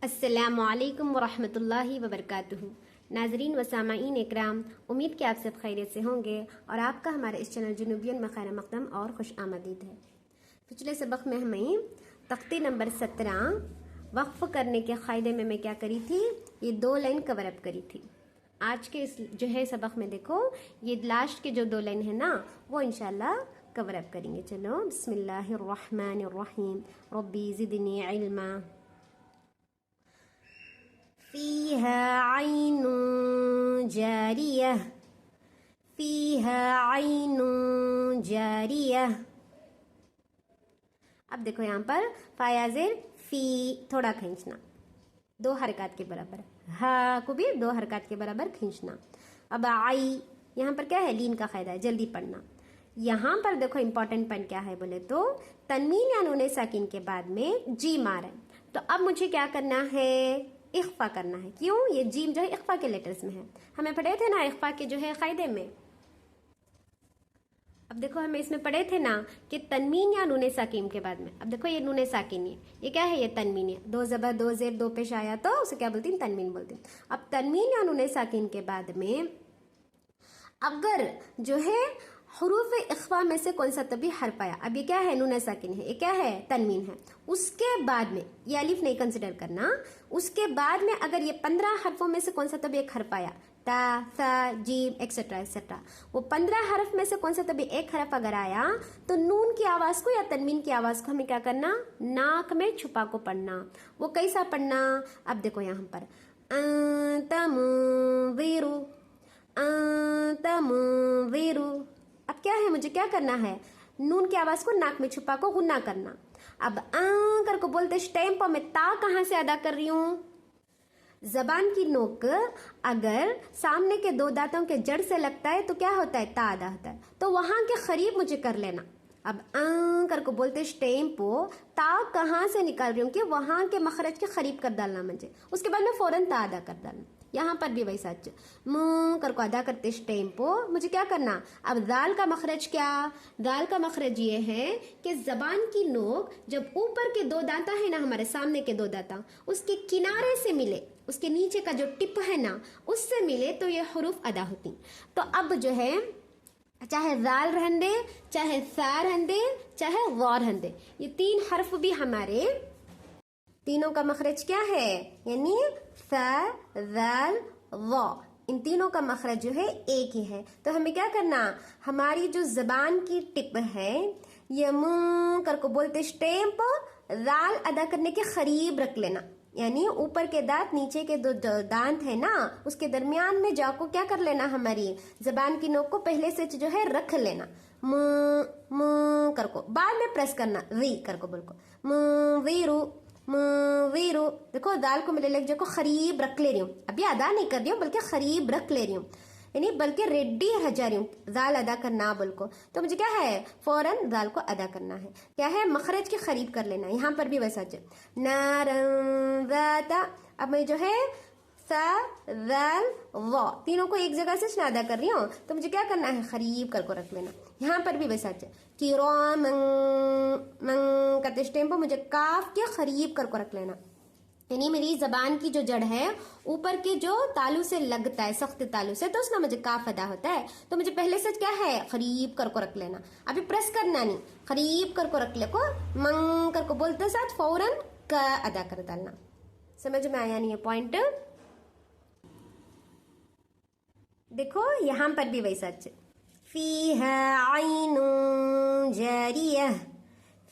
अस्सलामुअलैकुम वरहमतुल्लाहि वबरकातुहू। नाजरीन व सामाईन इकराम, उम्मीद कि आप सब खैरियत से होंगे और आपका हमारे इस चैनल जुनूबियन में खैर मकदम और खुश आमदीद है। पिछले सबक में हमें तख्ती नंबर 17 वक्फ करने के क़ायदे में मैं क्या करी थी, ये 2 लाइन कवर अप करी थी। आज के इस जो है सबक में देखो ये लास्ट के जो 2 लाइन है ना, वो इंशाल्लाह कवर अप करेंगे। चलो बिस्मिल्लाहिर्रहमानिर्रहीम। रब्बी ज़िदनी इल्मा। फ़ीहा ऐनुन जारियह, फ़ीहा ऐनुन जारियह। अब देखो यहाँ पर फायाजिर फी थोड़ा खींचना, 2 हरकत के बराबर, हा को भी 2 हरकत के बराबर खींचना। अब आई यहाँ पर क्या है, लीन का क़ायदा है, जल्दी पढ़ना। यहाँ पर देखो इंपॉर्टेंट पॉइंट क्या है बोले तो तनवीन या नून साकिन के बाद में जीम आ रहा है, तो अब मुझे क्या करना है, इख्फा करना है। क्यों, ये जीम जो है इख्फा के लेटर्स में है, हमें पढ़े थे ना इख्फा के जो है क़ायदे में। अब देखो हमें इसमें पढ़े थे ना कि तनवीन या नून साकिन के बाद में, अब देखो ये नून साकिन है, ये क्या है, ये तनवीन है, 2 ज़बर 2 ज़ेर 2 पेश आया तो उसे क्या बोलती हैं, तनवीन बोलती हैं। अब तनवीन या नून साकिन के बाद में अगर जो है हुरूफ इख्फा में से कौन सा तभी हर्फ आया, अब ये क्या है, नून साकिन है, ये क्या है, तनवीन है, उसके बाद में ये अलिफ नहीं कंसिडर करना, उसके बाद में अगर ये 15 हरफों में से कौन सा तभी एक हर्फ आया, ता सा जीम एक्सेट्रा एक्सेट्रा, वो 15 हरफ में से कौन सा तभी एक हरफ अगर आया तो नून की आवाज को या तनवीन की आवाज को हमें क्या करना, नाक में छुपा को पढ़ना। वो कैसा पढ़ना, अब देखो यहाँ पर तमुवीरु, तमुवीरु। अब क्या है, मुझे क्या करना है, नून की आवाज को नाक में छुपा को गुन्ना करना। अब कर को बोलते टेम्पो में ता कहां से अदा कर रही हूं, जबान की नोक अगर सामने के 2 दांतों के जड़ से लगता है तो क्या होता है, ता अदा होता है, तो वहां के करीब मुझे कर लेना। अब कर को बोलते टेम्पो ता कहां से निकाल रही हूँ कि वहां के मखरज के करीब कर डालना मुझे, उसके बाद में फौरन ता अदा कर डालना। यहाँ पर भी वैसा कर को अदा करते टेम्पो मुझे क्या करना। अब दाल का मखरज क्या, दाल का मखरज ये है कि जबान की नोक जब ऊपर के 2 दांता है ना, हमारे सामने के 2 दांता उसके किनारे से मिले, उसके नीचे का जो टिप है ना उससे मिले तो ये हरूफ अदा होती। तो अब जो है चाहे दाल रहन दे, चाहे सा रहन दे, चाहे गौर रहन दे, ये 3 हर्फ भी हमारे तीनों का मखरज क्या है, यानी सा दाल वा, इन तीनों का मखरज जो है एक ही है। तो हमें क्या करना, हमारी जो जबान की टिप है ये मुंह कर को बोलते स्टेम्प दाल अदा करने के करीब रख लेना, यानी ऊपर के दांत नीचे के 2 दांत है ना उसके दरमियान में जाको क्या कर लेना, हमारी जबान की नोक को पहले से जो है रख लेना। मुंह कर को बाद में प्रेस करना, वी कर को बोल को मुवीरु, मुवीरु। देखो दाल को मेरे लग को करीब रख ले रही हूँ, अभी अदा नहीं कर रही हूँ बल्कि करीब रख ले रही हूँ, यानी बल्कि रेडी रह जा रही हूँ दाल अदा करना बोल को, तो मुझे क्या है फौरन दाल को अदा करना है, क्या है मखरज के करीब कर लेना। यहाँ पर भी वैसा नारंगाता, अब मैं जो है सा दाल वा तीनों को एक जगह से अदा कर रही हूँ, तो मुझे क्या करना है, करीब कर को रख लेना। यहाँ पर भी वैसा मंग करते टेम्पो मुझे काफ के करीब कर को रख लेना, यानी मेरी जबान की जो जड़ है ऊपर के जो तालू से लगता है, सख्त तालू से, तो उसमें मुझे काफ अदा होता है, तो मुझे पहले से क्या है करीब कर को रख लेना। अभी प्रेस करना नहीं, करीब कर को रख ले को मंग कर को बोलते साथ फौरन का अदा कर डालना। समझ में आया नहीं ये पॉइंट। देखो यहाँ पर भी वैसा फीहा ऐनुन जारियह,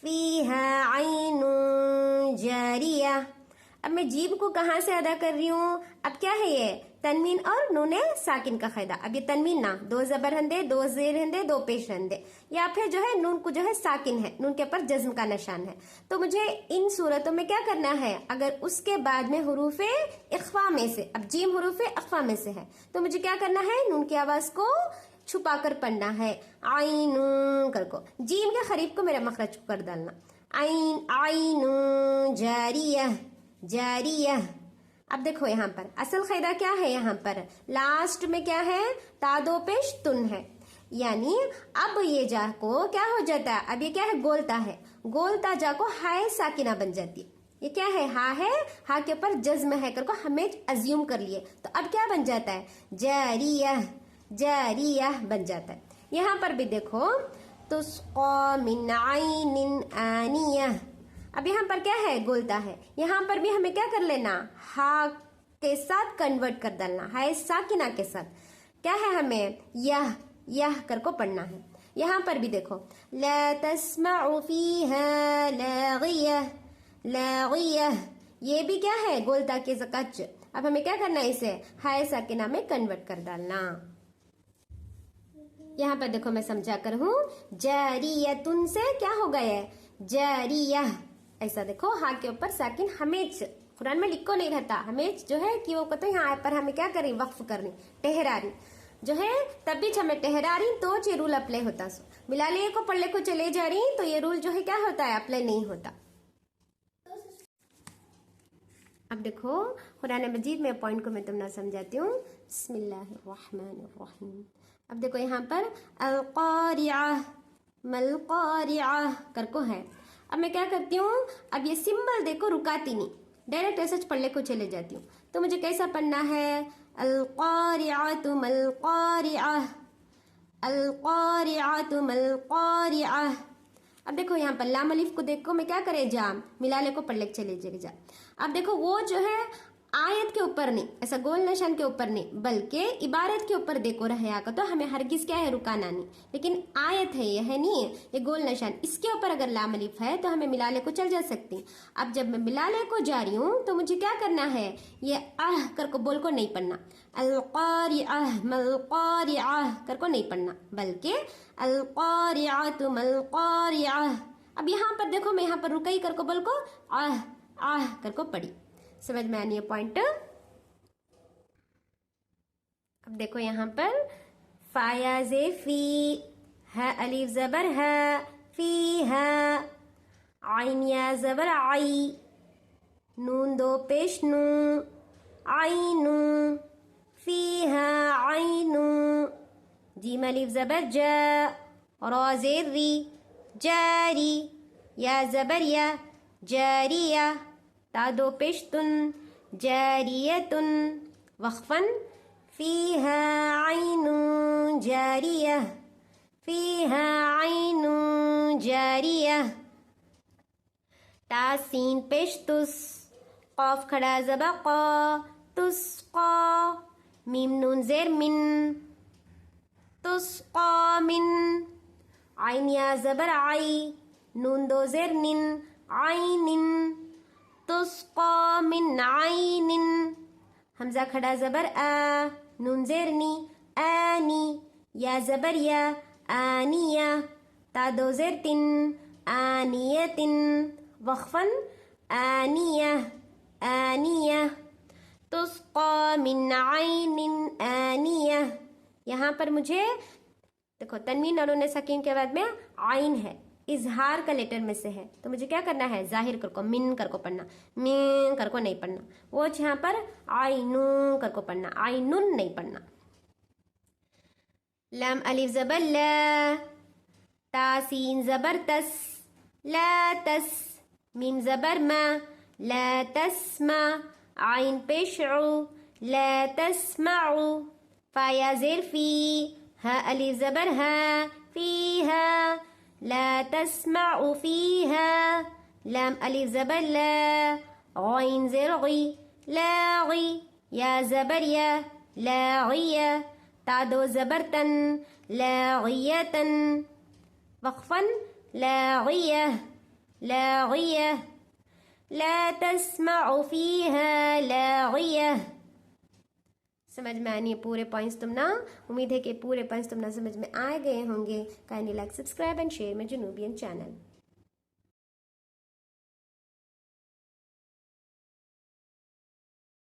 फीहा ऐनुन जारियह। अब मैं जीब को कहां से अदा कर रही हूँ, अब क्या है ये तनवीन और नूने साकिन का क़ायदा। अब ये तनवीन ना 2 ज़बर हंदे 2 ज़ेर हंदे 2 पेश हंदे, या फिर जो है नून को जो है साकिन है, नून के ऊपर जज्म का निशान है, तो मुझे इन सूरतों में क्या करना है, अगर उसके बाद में हुरूफे इख्फा में से, अब जीम हुरूफे इख्फा में से है तो मुझे क्या करना है, नून की आवाज को छुपा कर पढ़ना है, आईनू कर को जीम के करीब को मेरा मखरज कर डालना, आइन आईनू जारियह जारियह। अब देखो यहाँ पर असल क़ायदा क्या है, यहाँ पर लास्ट में क्या है, ता 2 पेश तुन है, यानी अब ये जा को क्या हो जाता है, अब ये क्या है गोलता है, गोलता जा को हाय साकिना बन जाती है, ये क्या है? हा के ऊपर जज्म है करको हमें अज्यूम कर लिए, तो अब क्या बन जाता है? जारियह, जारियह बन जाता है। यहाँ पर भी देखो, तुस्क़ा मिन आइनिन आनियह। अब यहाँ पर क्या है? गोलता है। यहाँ पर भी हमें क्या कर लेना? हा के साथ कन्वर्ट कर डालना, हाय साकिना के साथ। क्या है? हमें यह करको पढ़ना है। यहाँ पर भी देखो, ला तस्मउ फीहा लागियह, लागियह, ये भी क्या है? गोलता के कच। अब हमें क्या करना है? इसे हाय साकिना में कन्वर्ट कर डालना। यहाँ पर देखो मैं समझा कर हूँ, जारियतुन से क्या हो गया? जारियह। ऐसा देखो, हा के ऊपर साकिन हमेज कुरान में लिखो नहीं रहता। हमेज जो है कि वो कहते हैं यहाँ पर हमें क्या करें? वक्फ करनी, ठहरारी जो है, तब भी हमें ठहरारी तो ये रूल अप्लाई होता। मिला लिए को पढ़ने को चले जा रही तो ये रूल जो है क्या होता है? अप्लाई नहीं होता। अब देखो कुरान मजीद में पॉइंट को मैं तुमने समझाती हूँ। बिस्मिल्लाहिर्रहमानिर्रहीम। अब देखो यहाँ पर अल-क़ारिअह, मल-क़ारिअह करको है। अब मैं क्या करती हूँ? अब ये सिंबल देखो रुकाती नहीं, डायरेक्ट ऐसे पढ़ने को चले जाती हूँ। तो मुझे कैसा पढ़ना है? अल-क़ारिअतु मल-क़ारिअह, अल-क़ारिअतु मल-क़ारिअह। अब देखो यहाँ पर लाम अलिफ को देखो मैं क्या करे? जाम मिला ले को पढ़ने चले जा। अब देखो वो जो है आयत के ऊपर नहीं, ऐसा गोल निशान के ऊपर नहीं, बल्कि इबारत के ऊपर देखो रहा का, तो हमें हरगिज क्या है? रुकाना नहीं। लेकिन आयत है, यह है नहीं है, ये गोल निशान, इसके ऊपर अगर लाम अलिफ है तो हमें मिला ले को चल जा सकती। अब जब मैं मिला ले को जा रही हूँ तो मुझे क्या करना है? ये आह कर को बोल को नहीं पढ़ना, अल-क़ारिअह मल-क़ारिअह कर को नहीं पढ़ना, बल्कि अल-क़ारिअतु मल-क़ारिअह। अब यहाँ पर देखो मैं यहाँ पर रुकई कर को बोल को आह आह कर को पढ़ी। समझ में आनी है पॉइंट? अब देखो यहाँ पर फाया जे फी, है अलीफ जबर है, फी है, आइन या जबर आई, नून दो पेश नू, आइनू, फी है आइनू, जीम अलीफ जबर जा, रा जेर री, जारी, या जबर या, जारिया, ता दो पेश्तुन, जारियतुन, वक्फन, फीहा आइनुन जारिया, फीहा आइनुन जारिया, ता सीन पेश्तुस, कॉफ खड़ा ज़बा क़ा, तुस्क़ा, मीम नून ज़ेर मिन, तुस्क़ा मिन, आइन या ज़बर आई, नून दो ज़ेर निन, आइनिन, तुस्क़ा मिन आइनिन, हमजा खड़ा ज़बर आ, नून ज़ेर नी, आनी, या ज़बर या, आनिया, ता दो ज़ेर तिन, आनियतिन, वक्फन, आनिया, आनिया, तुस्क़ा मिन आइनिन आनिया। यहाँ पर मुझे देखो तनवीन और नून सकीन के बाद में आइन है, इजहार का लेटर में से है, तो मुझे क्या करना है? जाहिर कर को मिन कर को पढ़ना, मिन कर को नहीं पढ़ना। वो यहाँ पर आइनू कर को पढ़ना, आइनुन नहीं पढ़ना। लम अलिफ जबर ला, ता सीन जबर तस, ला तस, मीम जबर मा, ला तस्मा, आइन पेश उ, ला तस्माउ, फाया ज़ेर फी, हा अलिफ जबर हा, फीहा, ला तस्माउ फीहा, लाम अलिफ जबर ला, गौइन ज़ेर गी, लागी, या जबर या, लागिया, ता दो जबर तन, लागियतन, वक्फन, लागिया, लागिया, ला तस्माउ फीहा लागिया। समझ में आनी है पूरे पॉइंट्स तुम ना? उम्मीद है कि पूरे पॉइंट्स तुम ना समझ में आ गए होंगे। Kindly like, subscribe and share my जनूबियन चैनल।